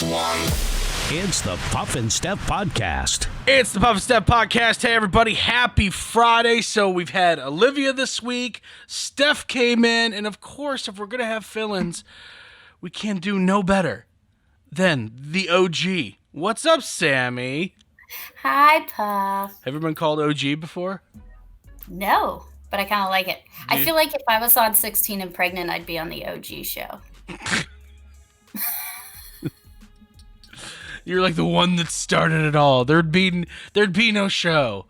one. It's the Puff and Steph Podcast. It's the Puff and Steph Podcast. Hey, everybody. Happy Friday. So we've had Olivia this week. Steph came in. And, of course, if we're going to have fill-ins, we can do no better than the OG. What's up, Sammy? Hi, Puff. Have you been called OG before? No, but I kind of like it. I feel like if I was on 16 and pregnant, I'd be on the OG show. You're like the one that started it all. There'd be no show.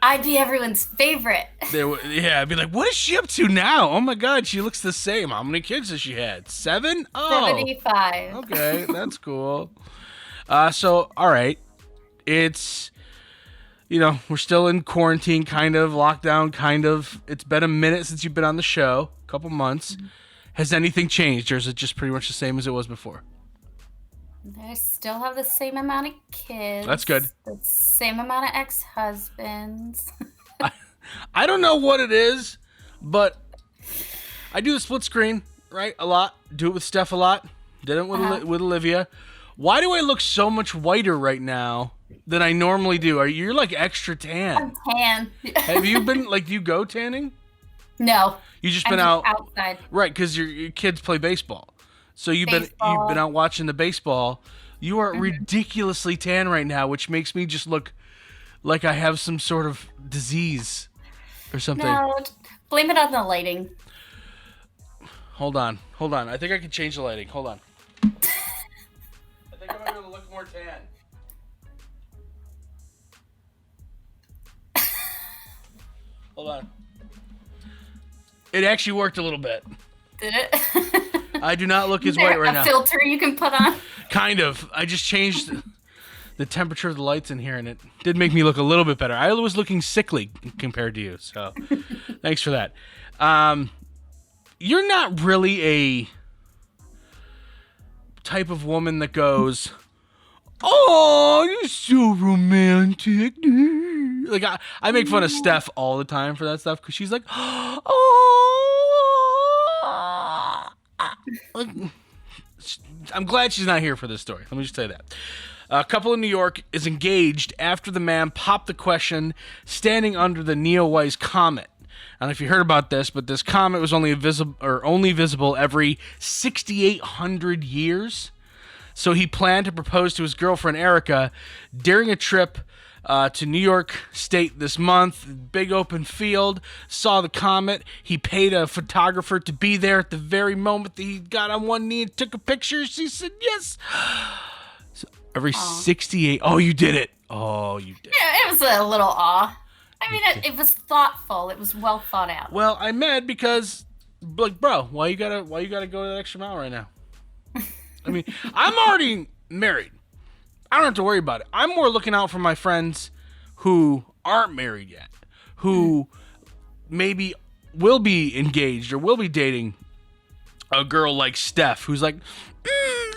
I'd be everyone's favorite. I'd be like, what is she up to now? Oh my God, she looks the same. How many kids has she had? 7? Oh, 75. Okay, that's cool. So, all right. It's, we're still in quarantine, kind of, lockdown, kind of. It's been a minute since you've been on the show, a couple months. Mm-hmm. Has anything changed, or is it just pretty much the same as it was before? I still have the same amount of kids. That's good. The same amount of ex-husbands. I don't know what it is, but I do the split screen, right, a lot. Do it with Steph a lot. Did it with Olivia. Why do I look so much whiter right now than I normally do? You're like extra tan. I'm tan. Have you been, do you go tanning? No. You just been out outside. Right, because your kids play baseball. So you've been out watching the baseball. You are ridiculously tan right now, which makes me just look like I have some sort of disease or something. No, blame it on the lighting. Hold on. I think I can change the lighting. Hold on. I think I'm going to look more tan. Hold on. It actually worked a little bit. Did it? I do not look as white right now. A filter you can put on? Kind of. I just changed the temperature of the lights in here, and it did make me look a little bit better. I was looking sickly compared to you, so thanks for that. You're not really a type of woman that goes, "Oh, you're so romantic." Like I make fun of Steph all the time for that stuff because she's like, "Oh." I'm glad she's not here for this story. Let me just say that. A couple in New York is engaged after the man popped the question standing under the Neowise comet. I don't know if you heard about this, but this comet was only visible every 6,800 years. So he planned to propose to his girlfriend Erica during a trip to New York State this month. Big open field, saw the comet. He paid a photographer to be there at the very moment that he got on one knee and took a picture. She said yes. So every 68. Oh, you did it. Oh, you did. Yeah, it was a little awe. I mean, it was thoughtful. It was well thought out. Well, I'm mad because, bro, why you gotta go that extra mile right now? I mean, I'm already married. I don't have to worry about it. I'm more looking out for my friends who aren't married yet, who maybe will be engaged or will be dating a girl like Steph, who's like,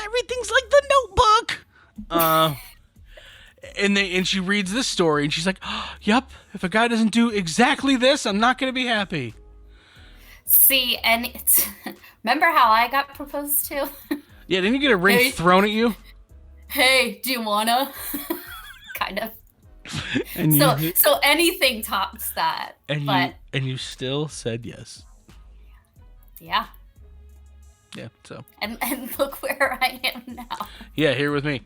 everything's like the Notebook. And she reads this story and she's like, yep, if a guy doesn't do exactly this, I'm not going to be happy. See, and remember how I got proposed to? Yeah, didn't you get a ring thrown at you? Hey, do you wanna? Kind of. And so anything tops that. And you still said yes. Yeah. Yeah, so. And look where I am now. Yeah, here with me.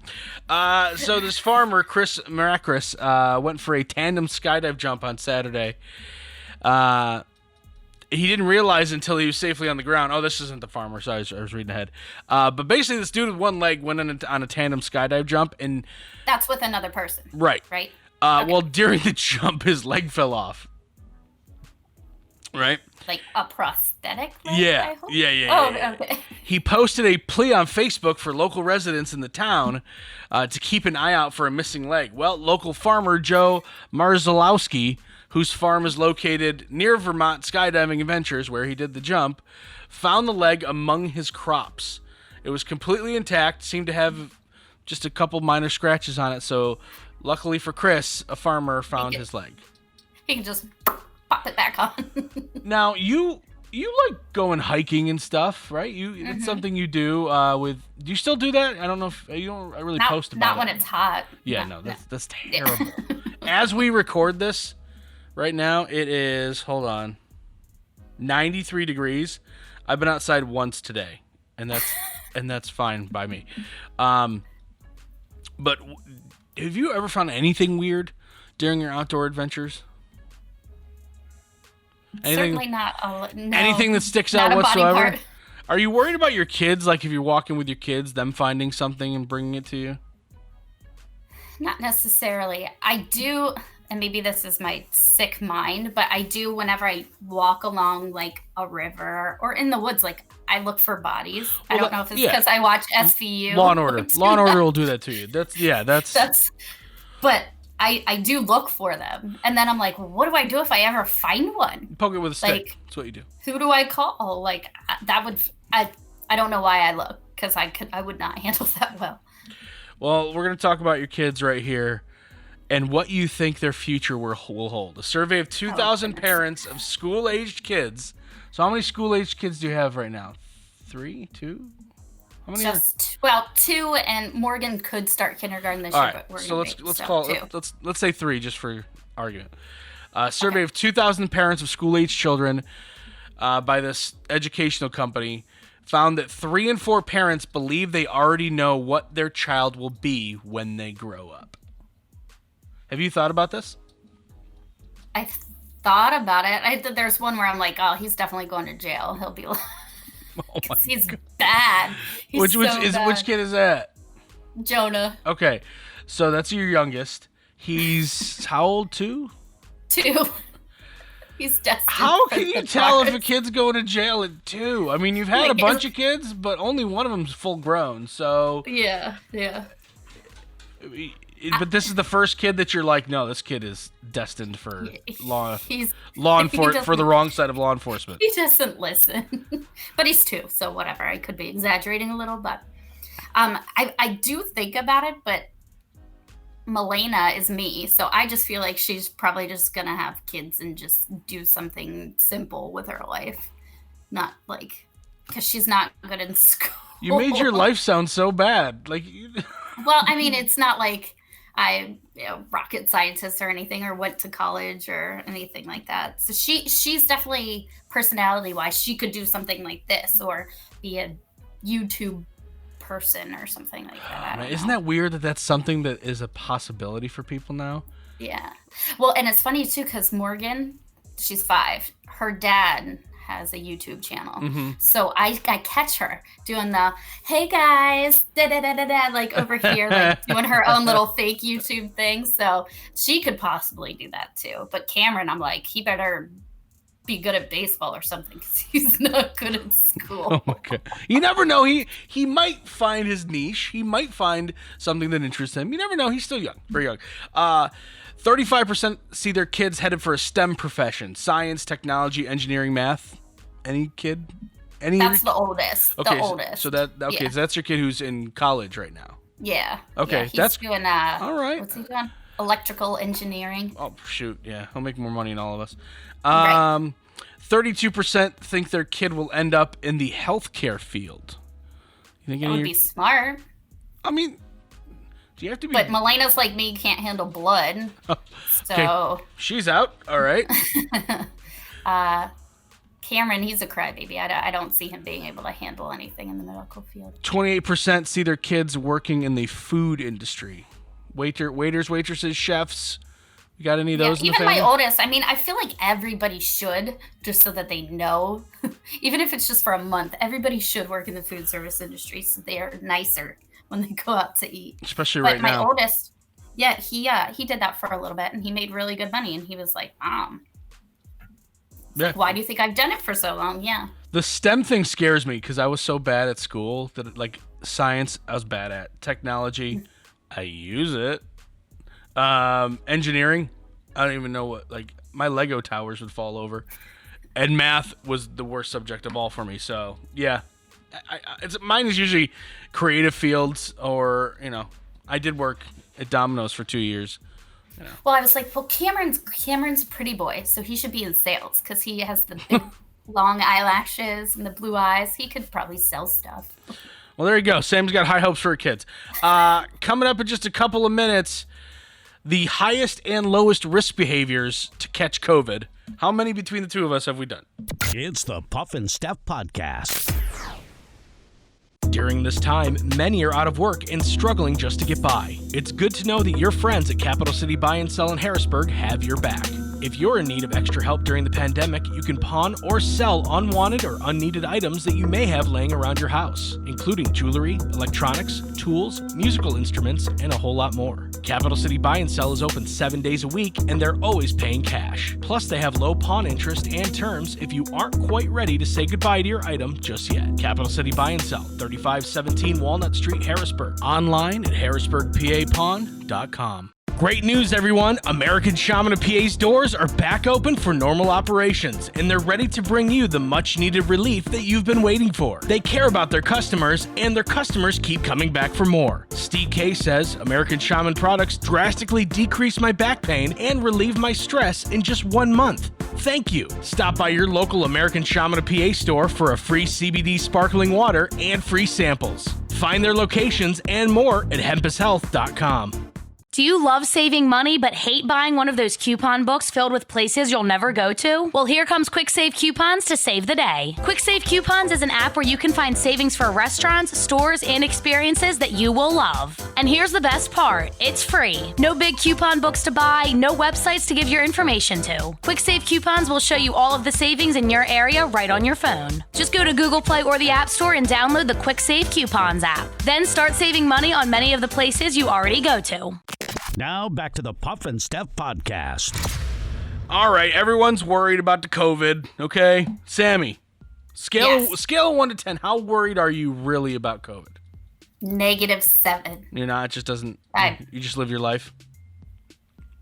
So this farmer, Chris Maracris, went for a tandem skydive jump on Saturday. He didn't realize until he was safely on the ground. Oh, this isn't the farmer. Sorry, I was reading ahead. But basically, this dude with one leg went on a tandem skydive jump, and that's with another person. Right. Okay. Well, during the jump, his leg fell off. Right. Like a prosthetic leg, Yeah. I hope? Yeah. Okay. He posted a plea on Facebook for local residents in the town to keep an eye out for a missing leg. Well, local farmer Joe Marzalowski, whose farm is located near Vermont Skydiving Adventures, where he did the jump, found the leg among his crops. It was completely intact, seemed to have just a couple minor scratches on it, so luckily for Chris, a farmer found his leg. He can just pop it back on. Now, you you like going hiking and stuff, right? It's something you do with. Do you still do that? I don't know if you don't really post about it. Not when it's hot. Yeah, no, that's terrible. As we record this right now, it is 93 degrees. I've been outside once today, and that's fine by me. But have you ever found anything weird during your outdoor adventures? Certainly not. No, anything that sticks out whatsoever? Are you worried about your kids? Like if you're walking with your kids, them finding something and bringing it to you? Not necessarily. I do, and maybe this is my sick mind, but I do whenever I walk along like a river or in the woods, like I look for bodies. I don't know if it's because I watch SVU. Law and Order. Law and Order will do that to you. That's. But I do look for them, and then I'm like, well, what do I do if I ever find one? Poke it with a stick. That's what you do. Who do I call? Like that would I don't know why I look, because I would not handle that well. Well, we're going to talk about your kids right here and what you think their future will hold. A survey of 2,000 parents of school-aged kids. So how many school-aged kids do you have right now? 3? 2? How many? Well, 2, and Morgan could start kindergarten this year, but we're let's say 3 just for argument. Survey of 2,000 parents of school-aged children by this educational company found that 3 in 4 parents believe they already know what their child will be when they grow up. Have you thought about this? I've thought about it. There's one where I'm like, oh, he's definitely going to jail. He'll be like, he's bad. Which kid is that? Jonah. Okay, so that's your youngest. He's how old? 2? 2. He's destined. How can you tell if a kid's going to jail at 2? I mean, you've had a bunch of kids, but only one of them's full grown. So yeah. But this is the first kid that you're like, no, this kid is destined for for the wrong side of law enforcement. He doesn't listen, but he's 2, so whatever. I could be exaggerating a little, but I do think about it, but Milena is me, so I just feel like she's probably just gonna have kids and just do something simple with her life, not like because she's not good in school. You made your life sound so bad, like. Well, I mean, it's not like I rocket scientist or anything, or went to college or anything like that. So she's definitely personality wise, she could do something like this or be a YouTube person or something like that. Isn't that weird that that's something that is a possibility for people now? Yeah. Well, and it's funny too, because Morgan, she's 5. Her dad has a YouTube channel. Mm-hmm. So I catch her doing the, hey guys, da-da-da-da-da, like over here, like doing her own little fake YouTube thing. So she could possibly do that too. But Cameron, I'm like, he better be good at baseball or something, because he's not good at school. Oh my God. You never know. He might find his niche. He might find something that interests him. You never know. He's still young, very young. 35% see their kids headed for a STEM profession: science, technology, engineering, math. Any kid? That's the oldest. Okay, the oldest. So that's your kid who's in college right now. Yeah. Okay, yeah, he's doing all right. What's he doing? Electrical engineering. Oh shoot, yeah, he'll make more money than all of us. Right. 32% think their kid will end up in the healthcare field. You think that would be smart. I mean, do you have to be? But Milena's like me, can't handle blood. So okay. She's out. All right. Cameron, he's a crybaby. I don't see him being able to handle anything in the medical field. 28% see their kids working in the food industry. Waiters, waitresses, chefs. You got any of those in the family? Even my oldest. I mean, I feel like everybody should, just so that they know. Even if it's just for a month, everybody should work in the food service industry, so they are nicer when they go out to eat. Especially right now. But my oldest, he did that for a little bit, and he made really good money. And he was like, yeah. Why do you think I've done it for so long? Yeah. The STEM thing scares me because I was so bad at school that like science I was bad at. Technology, I use it. Engineering, I don't even know what, like my Lego towers would fall over. And math was the worst subject of all for me. So yeah, mine is usually creative fields, or I did work at Domino's for 2 years. Well, I was like, well, Cameron's a pretty boy, so he should be in sales because he has the big long eyelashes and the blue eyes. He could probably sell stuff. Well, there you go. Sam's got high hopes for her kids. Coming up in just a couple of minutes, the highest and lowest risk behaviors to catch COVID. How many between the two of us have we done? It's the Puff and Steph Podcast. During this time, many are out of work and struggling just to get by. It's good to know that your friends at Capital City Buy and Sell in Harrisburg have your back. If you're in need of extra help during the pandemic, you can pawn or sell unwanted or unneeded items that you may have laying around your house, including jewelry, electronics, tools, musical instruments, and a whole lot more. Capital City Buy and Sell is open 7 days a week, and they're always paying cash. Plus, they have low pawn interest and terms if you aren't quite ready to say goodbye to your item just yet. Capital City Buy and Sell, 3517 Walnut Street, Harrisburg. Online at harrisburgpapawn.com. Great news, everyone! American Shaman of PA's doors are back open for normal operations, and they're ready to bring you the much-needed relief that you've been waiting for. They care about their customers, and their customers keep coming back for more. Steve K says, American Shaman products drastically decrease my back pain and relieve my stress in just 1 month. Thank you. Stop by your local American Shaman of PA store for a free CBD sparkling water and free samples. Find their locations and more at hempushealth.com. Do you love saving money but hate buying one of those coupon books filled with places you'll never go to? Well, here comes QuickSave Coupons to save the day. QuickSave Coupons is an app where you can find savings for restaurants, stores, and experiences that you will love. And here's the best part. It's free. No big coupon books to buy, no websites to give your information to. QuickSave Coupons will show you all of the savings in your area right on your phone. Just go to Google Play or the App Store and download the QuickSave Coupons app. Then start saving money on many of the places you already go to. Now back to the Puff and Steph Podcast. All right, everyone's worried about the COVID, okay? Sammy, scale of 1 to 10, how worried are you really about COVID? -7. You're not, it just doesn't, you just live your life?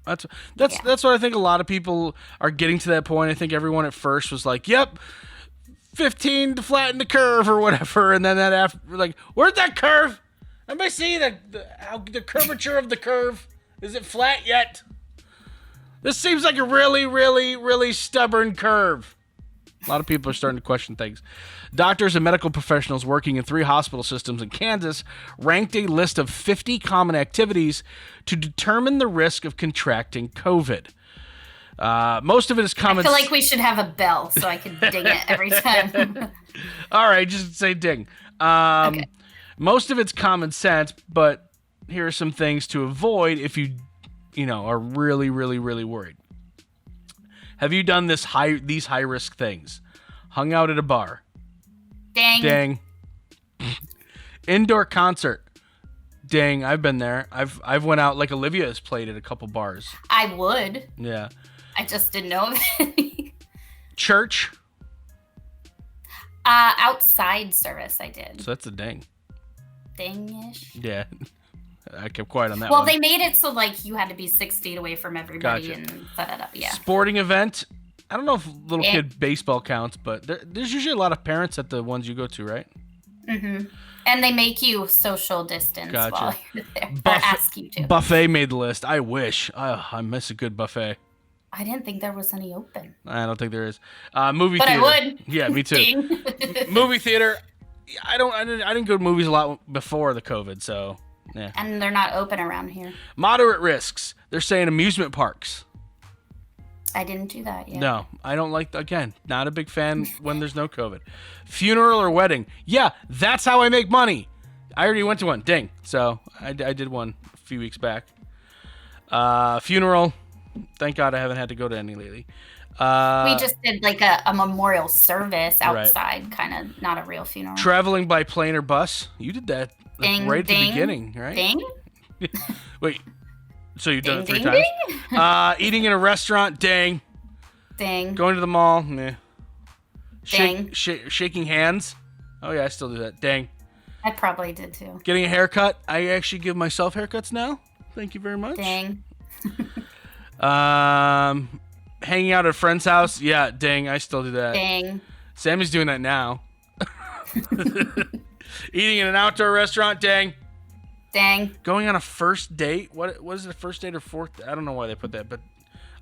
That's what I think a lot of people are getting to that point. I think everyone at first was like, yep, 15 to flatten the curve or whatever, and then that after, like, where's that curve? Anybody see the curvature of the curve? Is it flat yet? This seems like a really, really, really stubborn curve. A lot of people are starting to question things. Doctors and medical professionals working in 3 hospital systems in Kansas ranked a list of 50 common activities to determine the risk of contracting COVID. Most of it is common. I feel like we should have a bell so I can ding it every time. All right, just say ding. Okay. Most of it's common sense, but here are some things to avoid if you are really, really, really worried. Have you done these high risk things? Hung out at a bar. Dang. Indoor concert. Dang, I've been there. I've went out, like Olivia has played at a couple bars. I would. Yeah. I just didn't know of it. Church. Outside service I did. So that's a ding. Ding-ish. Yeah. I kept quiet on that one. Well, they made it so, like, you had to be 6 feet away from everybody and set it up, yeah. Sporting event. I don't know if little kid baseball counts, but there's usually a lot of parents at the ones you go to, right? Mm-hmm. And they make you social distance while you're there. Or ask you to. Buffet made the list. I wish. I miss a good buffet. I didn't think there was any open. I don't think there is. Movie but theater. I would. Yeah, me too. Movie theater. I didn't go to movies a lot before the COVID, so yeah. And they're not open around here. Moderate risks. They're saying amusement parks. I didn't do that yet. No, I don't like. Again, not a big fan when there's no COVID. Funeral or wedding. Yeah, that's how I make money. I already went to one. Dang. So I did one a few weeks back. Funeral. Thank God I haven't had to go to any lately. We just did like a memorial service outside, kind of not a real funeral. Traveling by plane or bus. You did that right at the beginning, right? Ding. Wait. So you've done it 3 times? Eating in a restaurant. Dang. Dang. Going to the mall. Meh. Dang. Shaking hands. Oh yeah, I still do that. Dang. I probably did too. Getting a haircut. I actually give myself haircuts now. Thank you very much. Dang. Hanging out at a friend's house. Yeah, dang. I still do that. Dang. Sammy's doing that now. Eating in an outdoor restaurant. Dang. Dang. Going on a first date. What is it? A first date or fourth? I don't know why they put that, but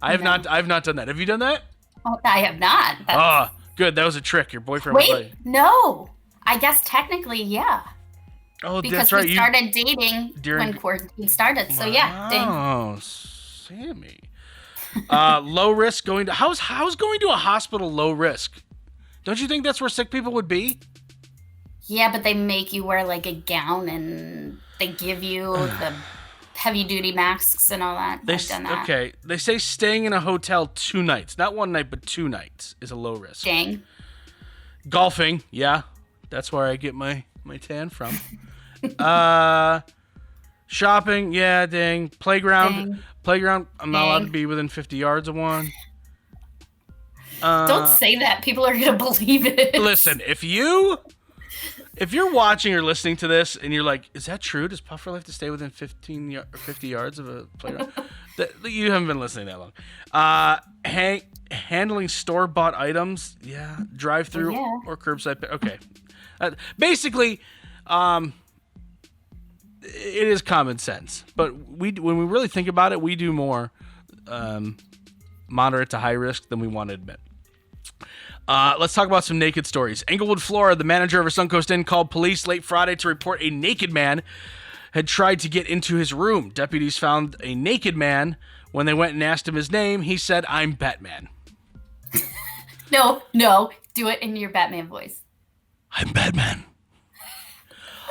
I have not. I've not done that. Have you done that? Oh, I have not. Good. That was a trick. Your boyfriend was like... No. I guess technically, yeah. Oh, because that's right. we started dating when quarantine started. So yeah. Oh, Sammy. Low risk going to... How's going to a hospital low risk? Don't you think that's where sick people would be? Yeah, but they make you wear like a gown and they give you the heavy duty masks and all that. I've done that. Okay. They say staying in a hotel 2 nights, not 1 night, but 2 nights is a low risk. Dang. Golfing, yeah. That's where I get my tan from. Shopping, yeah, dang. Playground, I'm not allowed to be within 50 yards of one. Don't say that. People are going to believe it. Listen, if you're watching or listening to this and you're like, is that true? Does Puffer have to stay within 50 yards of a playground? You haven't been listening that long. Handling store-bought items, yeah. Drive-through or curbside. Okay. Basically, it is common sense. But when we really think about it, we do more moderate to high risk than we want to admit. Let's talk about some naked stories. Englewood, Florida, the manager of a Suncoast Inn called police late Friday to report a naked man had tried to get into his room. Deputies found a naked man. When they went and asked him his name, he said, "I'm Batman." No. Do it in your Batman voice. "I'm Batman.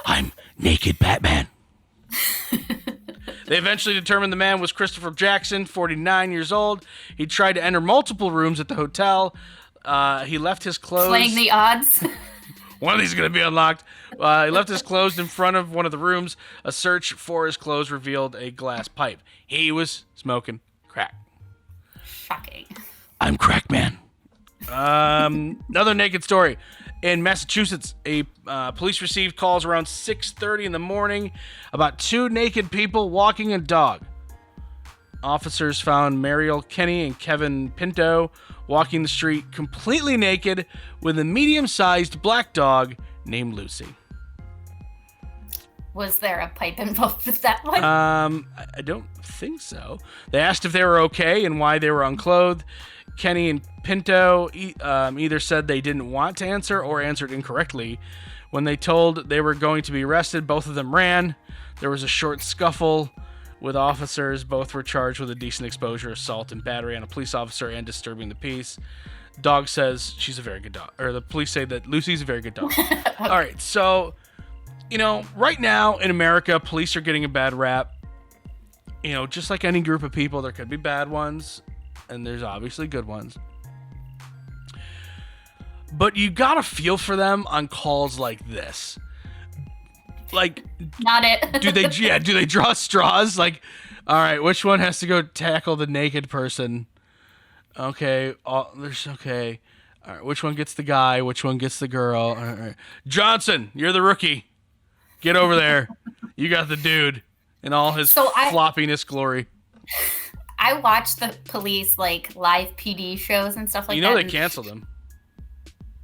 I'm naked Batman." They eventually determined the man was Christopher Jackson, 49 years old. He tried to enter multiple rooms at the hotel. He left his clothes... Playing the odds. One of these is going to be unlocked. He left his clothes in front of one of the rooms. A search for his clothes revealed a glass pipe. He was smoking crack. Shocking. "I'm crack man." Another naked story. In Massachusetts, police received calls around 6:30 in the morning about 2 naked people walking a dog. Officers found Mariel Kenny and Kevin Pinto walking the street completely naked with a medium-sized black dog named Lucy. Was there a pipe involved with that one? I don't think so. They asked if they were okay and why they were unclothed. Kenny and Pinto either said they didn't want to answer or answered incorrectly. When they told they were going to be arrested, both of them ran. There was a short scuffle with officers. Both were charged with indecent exposure, assault, and battery on a police officer and disturbing the peace. Dog says she's a very good dog. Or the police say that Lucy's a very good dog. All right, so, right now in America, police are getting a bad rap. Just like any group of people, there could be bad ones. And there's obviously good ones. But you gotta feel for them on calls like this. Like, not it. do they draw straws? Like, all right, which one has to go tackle the naked person? Okay, okay. All right, which one gets the guy? Which one gets the girl? All right. Johnson, you're the rookie. Get over there. You got the dude in all his floppiness glory. I watch the police live PD shows and stuff like that. They canceled them.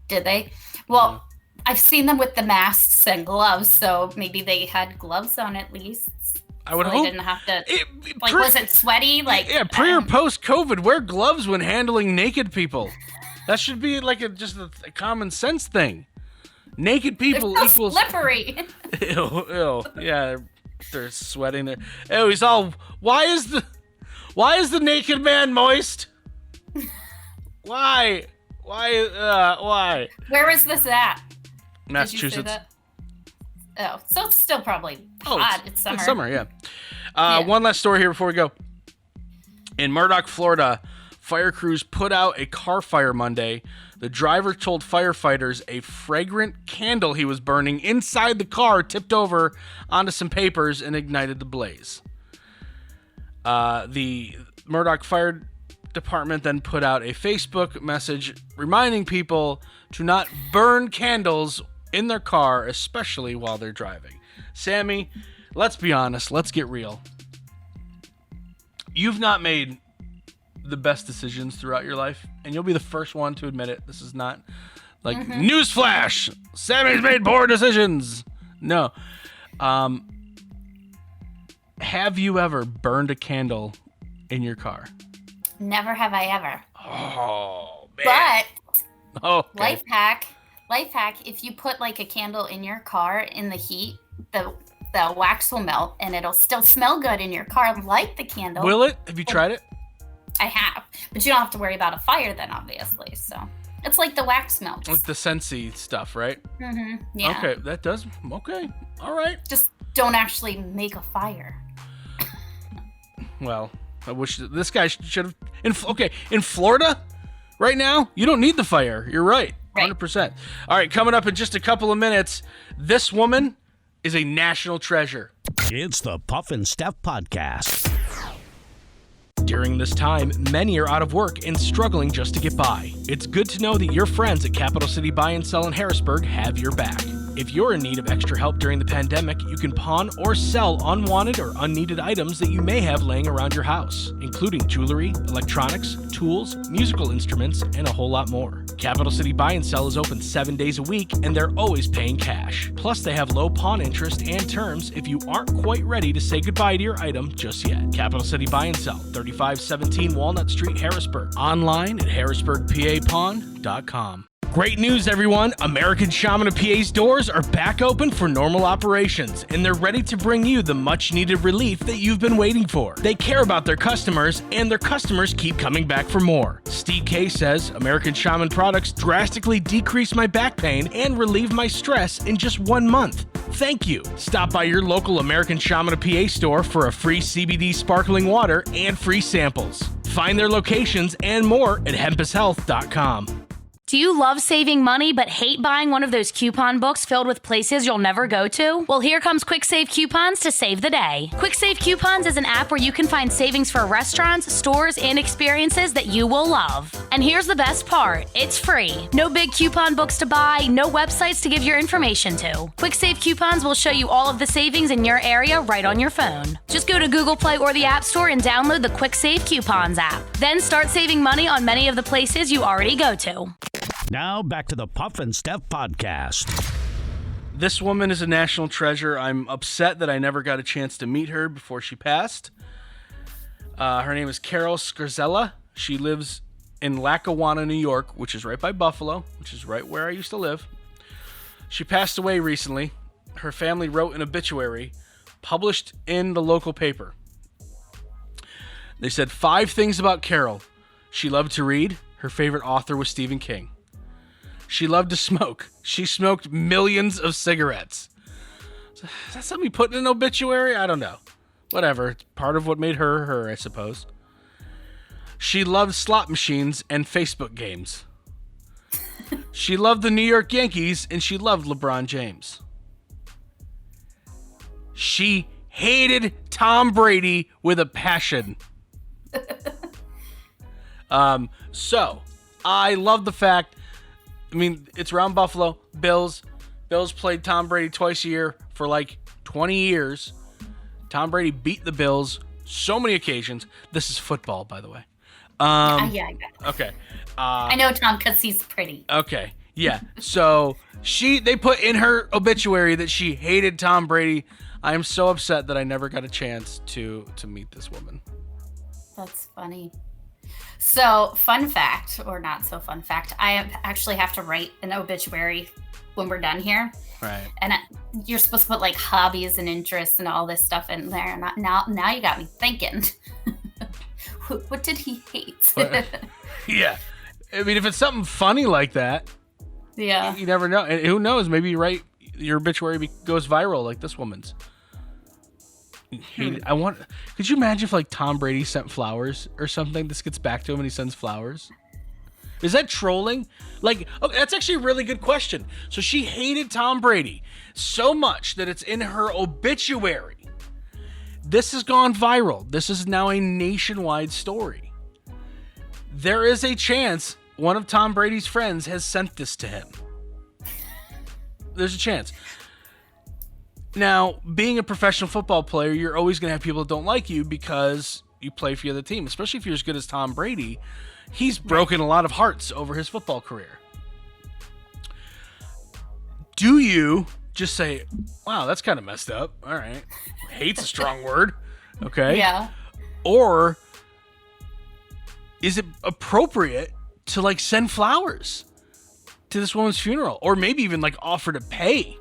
Did they? Well, I've seen them with the masks and gloves, so maybe they had gloves on at least. I would hope. They didn't have to. Was it sweaty? Pre or post COVID, wear gloves when handling naked people. That should be just a common sense thing. Naked people so equals slippery. Ew. Yeah, they're sweating there. Oh, he's all. Why is the naked man moist? Why? Why? Where is this at? Massachusetts. Oh, so it's still probably hot. It's summer. It's summer, yeah. One last story here before we go. In Murdoch, Florida, fire crews put out a car fire Monday. The driver told firefighters a fragrant candle he was burning inside the car tipped over onto some papers and ignited the blaze. The Murdoch Fire Department then put out a Facebook message reminding people to not burn candles in their car, especially while they're driving. Sammy, let's be honest. Let's get real. You've not made the best decisions throughout your life, and you'll be the first one to admit it. This is not newsflash. Sammy's made poor decisions. No. Have you ever burned a candle in your car? Never have I ever. Oh, man. Oh, okay. Life hack, if you put like a candle in your car in the heat, the wax will melt and it'll still smell good in your car. Light the candle. Will it? Have you tried it? I have, but you don't have to worry about a fire then, obviously. So it's like the wax melts. Like the Scentsy stuff, right? Mm-hmm. Yeah. Okay, that does. Okay, all right. Just don't actually make a fire. Well, I wish this guy should have. In Florida, right now, you don't need the fire. You're right, 100%. All right, coming up in just a couple of minutes, this woman is a national treasure. It's the Puff and Steph Podcast. During this time, many are out of work and struggling just to get by. It's good to know that your friends at Capital City Buy and Sell in Harrisburg have your back. If you're in need of extra help during the pandemic, you can pawn or sell unwanted or unneeded items that you may have laying around your house, including jewelry, electronics, tools, musical instruments, and a whole lot more. Capital City Buy and Sell is open 7 days a week, and they're always paying cash. Plus, they have low pawn interest and terms if you aren't quite ready to say goodbye to your item just yet. Capital City Buy and Sell, 3517 Walnut Street, Harrisburg. Online at harrisburgpapawn.com. Great news, everyone! American Shaman of PA's doors are back open for normal operations, and they're ready to bring you the much-needed relief that you've been waiting for. They care about their customers, and their customers keep coming back for more. Steve K says, American Shaman products drastically decrease my back pain and relieve my stress in just 1 month. Thank you. Stop by your local American Shaman of PA store for a free CBD sparkling water and free samples. Find their locations and more at hempushealth.com. Do you love saving money but hate buying one of those coupon books filled with places you'll never go to? Well, here comes QuickSave Coupons to save the day. QuickSave Coupons is an app where you can find savings for restaurants, stores, and experiences that you will love. And here's the best part. It's free. No big coupon books to buy, no websites to give your information to. QuickSave Coupons will show you all of the savings in your area right on your phone. Just go to Google Play or the App Store and download the QuickSave Coupons app. Then start saving money on many of the places you already go to. Now back to the Puff and Steph Podcast. This woman is a national treasure. I'm upset that I never got a chance to meet her before she passed. Her name is Carol Scarzella. She lives in Lackawanna, New York, which is right by Buffalo, which is right where I used to live. She passed away recently. Her family wrote an obituary published in the local paper. They said 5 things about Carol. She loved to read. Her favorite author was Stephen King. She loved to smoke. She smoked millions of cigarettes. Is that something you put in an obituary? I don't know. Whatever. It's part of what made her her, I suppose. She loved slot machines and Facebook games. She loved the New York Yankees, and she loved LeBron James. She hated Tom Brady with a passion. So, I love the fact, it's around Buffalo. Bills played Tom Brady twice a year for like 20 years. Tom Brady beat the Bills so many occasions. This is football, by the way. Yeah, I got it. Okay. I know Tom because he's pretty. Okay, yeah. So, they put in her obituary that she hated Tom Brady. I am so upset that I never got a chance to meet this woman. That's funny. So, fun fact, or not so fun fact, I actually have to write an obituary when we're done here. Right. And you're supposed to put like hobbies and interests and all this stuff in there. Now you got me thinking. What did he hate? Yeah. If it's something funny like that, yeah, you never know. And who knows? Maybe your obituary goes viral like this woman's. Could you imagine if like Tom Brady sent flowers or something? This gets back to him and he sends flowers. Is that trolling? That's actually a really good question. So she hated Tom Brady so much that it's in her obituary. This has gone viral. This is now a nationwide story. There is a chance one of Tom Brady's friends has sent this to him. There's a chance. Now, being a professional football player, you're always going to have people that don't like you because you play for the other team, especially if you're as good as Tom Brady. He's broken a lot of hearts over his football career. Do you just say, wow, that's kind of messed up? All right. Hate's a strong word. Okay. Yeah. Or is it appropriate to send flowers? to this woman's funeral, or maybe even like offer to pay.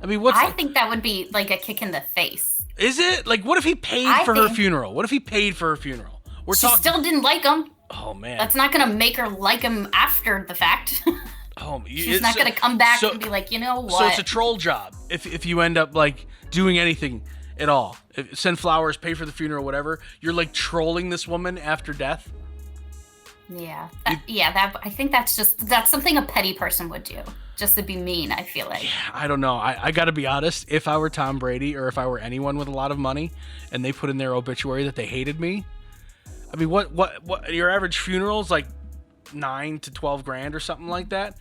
I mean, I think that would be like a kick in the face. Is it? Like, what if he paid for her funeral? What if he paid for her funeral? She still didn't like him. Oh, man. That's not going to make her like him after the fact. She's not going to come back and be like, you know what? So it's a troll job if you end up, like, doing anything at all. Send flowers, pay for the funeral, whatever. You're, like, trolling this woman after death? Yeah. I think that's something a petty person would do. Just to be mean, I feel like. Yeah, I don't know. I got to be honest. If I were Tom Brady or if I were anyone with a lot of money and they put in their obituary that they hated me, I mean, what your average funeral is like $9 to $12,000 or something like that.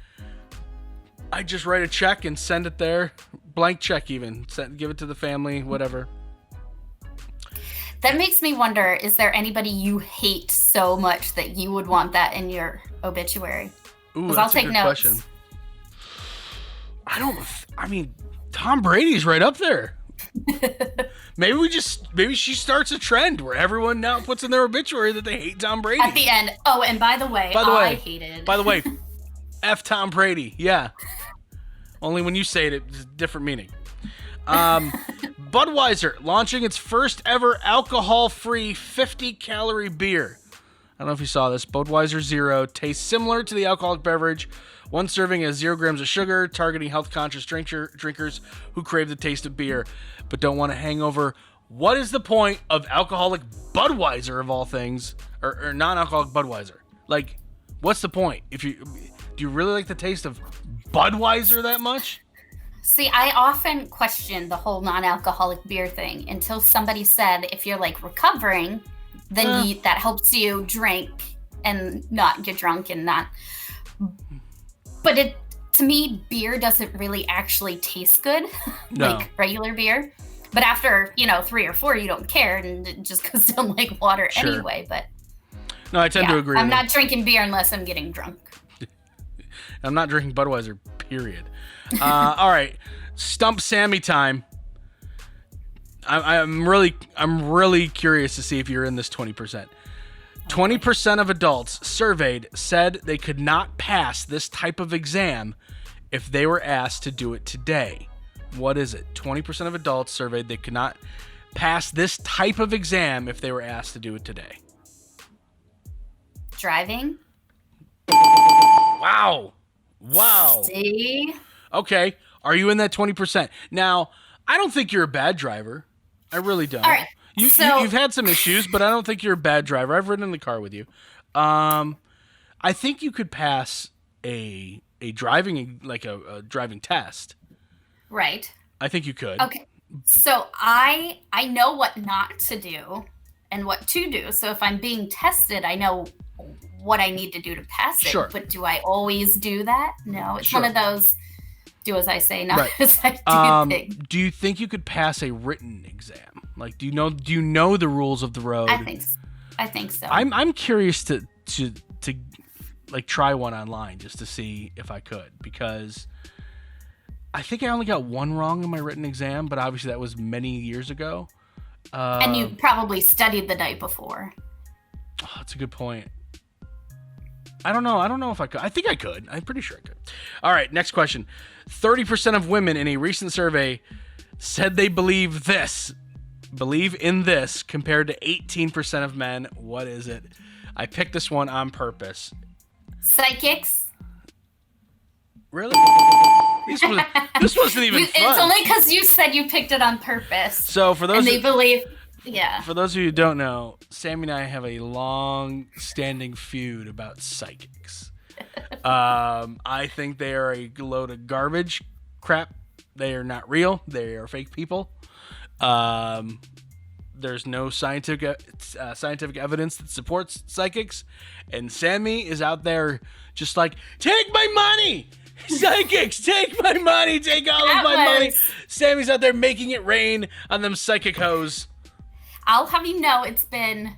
I'd just write a check and send it there, blank check even, give it to the family, whatever. That makes me wonder: is there anybody you hate so much that you would want that in your obituary? Ooh, I'll that's take a good notes. question. I mean, Tom Brady's right up there. Maybe she starts a trend where everyone now puts in their obituary that they hate Tom Brady. At the end. Oh, and by the way, I hated. By the way, F Tom Brady. Yeah. Only when you say it, it's a different meaning. Budweiser launching its first ever alcohol-free 50-calorie beer. I don't know if you saw this. Budweiser Zero tastes similar to the alcoholic beverage. One serving has 0 grams of sugar, targeting health-conscious drinkers who crave the taste of beer but don't want a hangover. What is the point of alcoholic Budweiser, of all things, or non-alcoholic Budweiser? Like, what's the point? Do you really like the taste of Budweiser that much? See, I often question the whole non-alcoholic beer thing until somebody said if you're like recovering, then that helps you drink and not get drunk and not. But to me, beer doesn't really actually taste good, like regular beer. But after 3 or 4, you don't care, and it just goes down like water anyway. But no, I tend to agree. I'm not drinking beer unless I'm getting drunk. I'm not drinking Budweiser. Period. All right, Stump Sammy time. I'm really curious to see if you're in this 20%. 20% of adults surveyed said they could not pass this type of exam if they were asked to do it today. What is it? 20% of adults surveyed they could not pass this type of exam if they were asked to do it today. Driving. Wow. See? Okay. Are you in that 20%? Now, I don't think you're a bad driver. I really don't. All right. You've had some issues, but I don't think you're a bad driver. I've ridden in the car with you. I think you could pass a driving, like a driving test. Right. I think you could. Okay. So I know what not to do and what to do. So if I'm being tested, I know what I need to do to pass it. Sure. But do I always do that? No. It's Sure. one of those do as I say, not Right. as I do things. Do you think you could pass a written exam? Like, do you know the rules of the road? I think so. I'm curious to like try one online just to see if I could, because I think I only got one wrong in my written exam, but obviously that was many years ago. And you probably studied the night before. Oh, that's a good point. I don't know if I could. I think I could. I'm pretty sure I could. All right, next question. 30% of women in a recent survey said they believe in this compared to 18% of men. What is it? I picked this one on purpose. Psychics. Really? This wasn't even fun. It's only because you said you picked it on purpose. So for those and they believe, yeah. For those of you who don't know, Sammy and I have a long-standing feud about psychics. I think they are a load of garbage crap. They are not real. They are fake people. There's no scientific evidence that supports psychics, and Sammy is out there just like, take my money, psychics, take my money, take all of my money. Sammy's out there making it rain on them psychic hoes. I'll have you know, it's been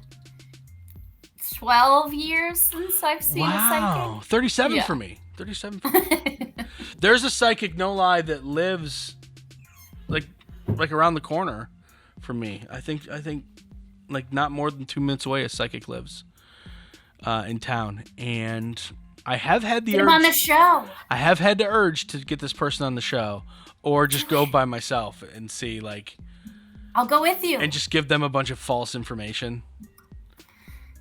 12 years since I've seen a psychic. 37 for me. 37 for me. There's a psychic, no lie, that lives like around the corner from me. I think like not more than 2 minutes away a psychic lives in town, and I have had the Get urge. him on the show. I have had the urge to get this person on the show, or just go by myself and see, like, I'll go with you. and just give them a bunch of false information.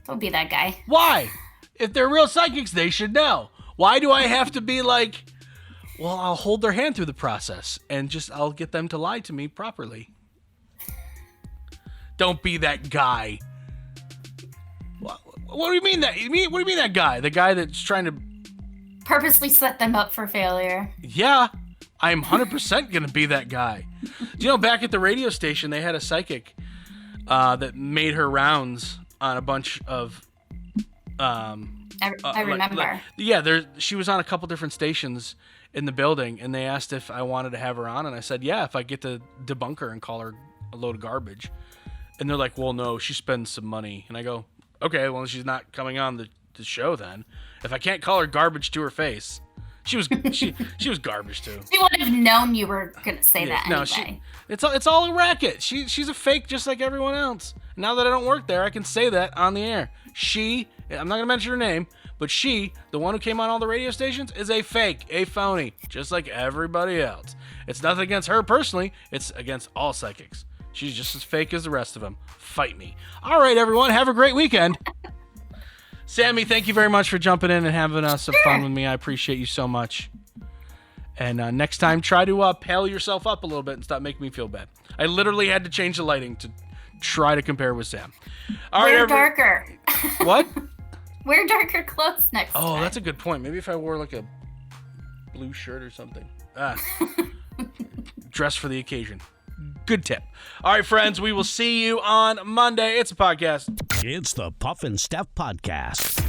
Don't be that guy. Why? If they're real psychics, they should know. Why do I have to be like, well, I'll hold their hand through the process and I'll get them to lie to me properly. Don't be that guy. What do you mean that? What do you mean that guy? The guy that's trying to Purposely set them up for failure. Yeah, I'm 100% going to be that guy. Do you know, back at the radio station, they had a psychic that made her rounds on a bunch of... I remember. She was on a couple different stations in the building, and they asked if I wanted to have her on, and I said, yeah, if I get to debunk her and call her a load of garbage. And they're like, well, no, she spends some money. And I go, okay, well, she's not coming on the show then. If I can't call her garbage to her face... She was garbage too. She would have known you were gonna say that anyway. It's all a racket. She's a fake just like everyone else. Now that I don't work there, I can say that on the air. I'm not gonna mention her name, but she, the one who came on all the radio stations, is a fake, a phony, just like everybody else. It's nothing against her personally. It's against all psychics. She's just as fake as the rest of them. Fight me. All right, everyone, have a great weekend. Sammy, thank you very much for jumping in and having some fun with me. I appreciate you so much. And next time, try to pale yourself up a little bit and stop making me feel bad. I literally had to change the lighting to try to compare with Sam. All right, Wear darker. What? Wear darker clothes next time. Oh, that's a good point. Maybe if I wore like a blue shirt or something. Dress for the occasion. Good tip. All right, friends, we will see you on Monday. It's a podcast. It's the Puff and Steph Podcast.